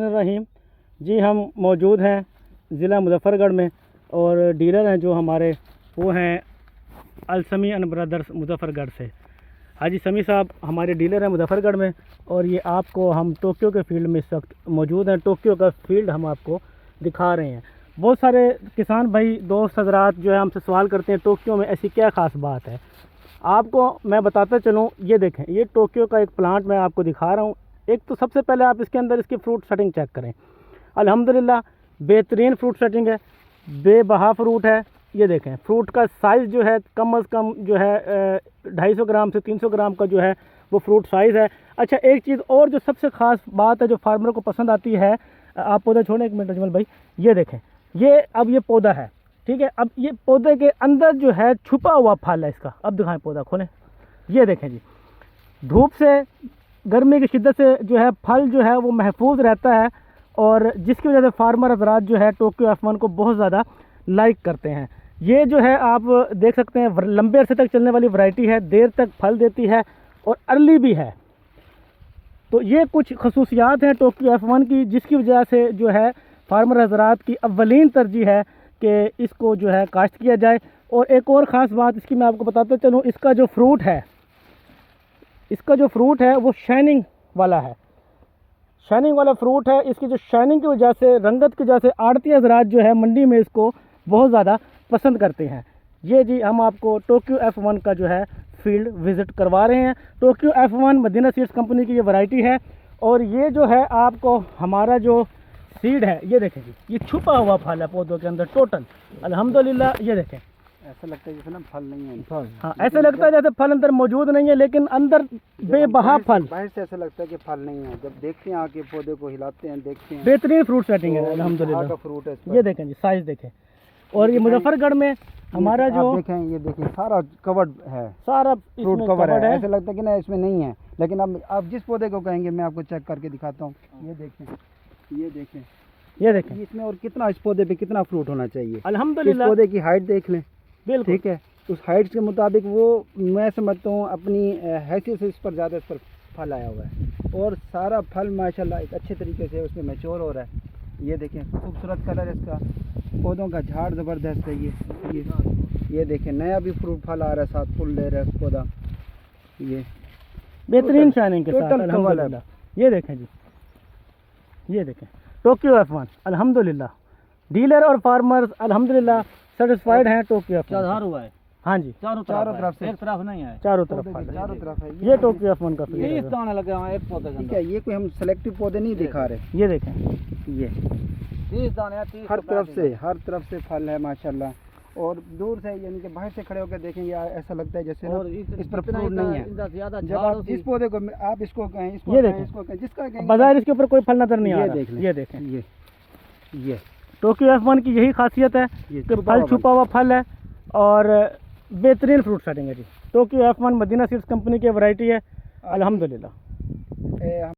रहीम जी, हम मौजूद हैं ज़िला मुजफ़्फ़रगढ़ में और डीलर हैं जो हमारे वो हैं अलसमी एंड ब्रदर्स मुजफ़्फ़रगढ़ से। हाजी समी साहब हमारे डीलर हैं मुजफ़्फ़रगढ़ में और ये आपको हम टोक्यो के फील्ड में इस वक्त मौजूद हैं। टोक्यो का फील्ड हम आपको दिखा रहे हैं। बहुत सारे किसान भाई दोस्त हजरात जो है हमसे सवाल करते हैं टोक्यो में ऐसी क्या ख़ास बात है। आपको मैं बताता चलूँ, ये देखें, ये टोक्यो का एक प्लांट मैं आपको दिखा रहा हूँ। एक तो सबसे पहले आप इसके अंदर इसकी फ्रूट सेटिंग चेक करें। अल्हम्दुलिल्लाह बेहतरीन फ्रूट सेटिंग है, बेबहा फ्रूट है। ये देखें फ्रूट का साइज़ जो है कम अज़ कम जो है 250 ग्राम से 300 ग्राम का जो है वो फ्रूट साइज़ है। अच्छा, एक चीज़ और जो सबसे ख़ास बात है जो फार्मर को पसंद आती है, आप पौधा छोड़ें एक मिनट अजमल भाई, ये देखें, ये अब ये पौधा है, ठीक है। अब ये पौधे के अंदर जो है छुपा हुआ फल है इसका। अब दिखाएं, पौधा खोलें, ये देखें जी, धूप से गर्मी की शिद्दत से जो है फल जो है वो महफूज रहता है और जिसकी वजह से फार्मर हज़रात जो है टोक्यो F1 को बहुत ज़्यादा लाइक करते हैं। ये जो है आप देख सकते हैं लंबे अरसे तक चलने वाली वैरायटी है, देर तक फल देती है और अर्ली भी है। तो ये कुछ खसूसियात हैं टोक्यो F1 की जिसकी वजह से जो है फार्मर हज़रात की अव्वलीन तरजीह है कि इसको जो है काश्त किया जाए। और एक और ख़ास बात इसकी मैं आपको बताते चलूँ, इसका जो फ्रूट है, इसका जो फ्रूट है वो शाइनिंग वाला है, शाइनिंग वाला फ्रूट है। इसकी जो शाइनिंग की वजह से, रंगत की वजह से आड़ती हज़रात जो है मंडी में इसको बहुत ज़्यादा पसंद करते हैं। ये जी हम आपको टोक्यो F1 का जो है फील्ड विज़िट करवा रहे हैं। Tokyo F1 Madina seeds company की ये वैरायटी है और ये जो है आपको हमारा जो सीड है, ये देखें जी, ये छुपा हुआ फल है पौधों के अंदर टोटल। अल्हम्दुलिल्लाह ये देखें, ऐसा लगता है जैसे ना फल नहीं है। हाँ, ऐसा लगता है जैसे फल अंदर मौजूद नहीं है लेकिन अंदर बेबहा फल। बाहर से ऐसा लगता है कि फल नहीं है, जब देखते हैं आके पौधे को हिलाते हैं देखते हैं बेहतरीन फ्रूट सेटिंग है तो अल्हम्दुलिल्लाह का फ्रूट है। ये देखें जी, साइज़ देखें। और ये मुजफ्फरगढ़ में हमारा जो देखें, ये देखें सारा कवर्ड है, सारा फ्रूट कवर है। ऐसा लगता है कि ना इसमें नहीं है, लेकिन अब आप जिस पौधे को कहेंगे मैं आपको चेक करके दिखाता हूँ। ये देखें, ये देखें, ये देखें इसमें और कितना, इस पौधे पे कितना फ्रूट होना चाहिए। अल्हम्दुलिल्लाह। इस पौधे की हाइट देख लें, बिल्कुल ठीक है, उस हाइट के मुताबिक वो मैं समझता हूँ अपनी हैसियत से इस पर ज़्यादा इस पर फल आया हुआ है और सारा फल माशाल्लाह एक अच्छे तरीके से उसमें मैच्योर हो रहा है। ये देखें खूबसूरत कलर है इसका, पौधों का झाड़ ज़बरदस्त है। ये देखें नया भी फ्रूट फल आ रहा है, साथ फूल ले रहा है पौधा। ये बेहतरीन शाइनिंग के साथ अल्हम्दुलिल्लाह। ये देखें जी, ये देखें टोक्यो F1 अल्हम्दुलिल्लाह। डीलर और फार्मर्स अल्हम्दुलिल्लाह सेटिस्फाइड हैं टोक्यो F1 हुआ है। हाँ जी, चारों तरफ से, एक तरफ नहीं है, चारों तरफ चारों तरफ है। ये टोक्यो F1 का फील्ड ये है। दाने लगे हुए हैं एक पौधे के ठीक अंदर। है, ये कोई हम सेलेक्टिव पौधे नहीं दिखा रहे। ये देखें, ये 30 दाने हैं, 30 हर तरफ से फल है माशाल्लाह। और दूर से यानी कि बाहर से खड़े होकर देखेंगे ऐसा लगता है जैसे और इस पर फ्रूट नहीं है। ज्यादा जब आप जिस पौधे को आप इसको कहें, इसको ये कहें, देखें, इसको कहें, जिसका कहें, बाजार इसके ऊपर कोई फल नजर नहीं आ ये रहा। देख लें, ये देखें, ये टोक्यो F1 की यही खासियत है ये कि फल छुपा हुआ फल है और बेहतरीन फ्रूट सेटिंग है जी। Tokyo F1 Madina seeds company की वैरायटी है अल्हम्दुलिल्लाह।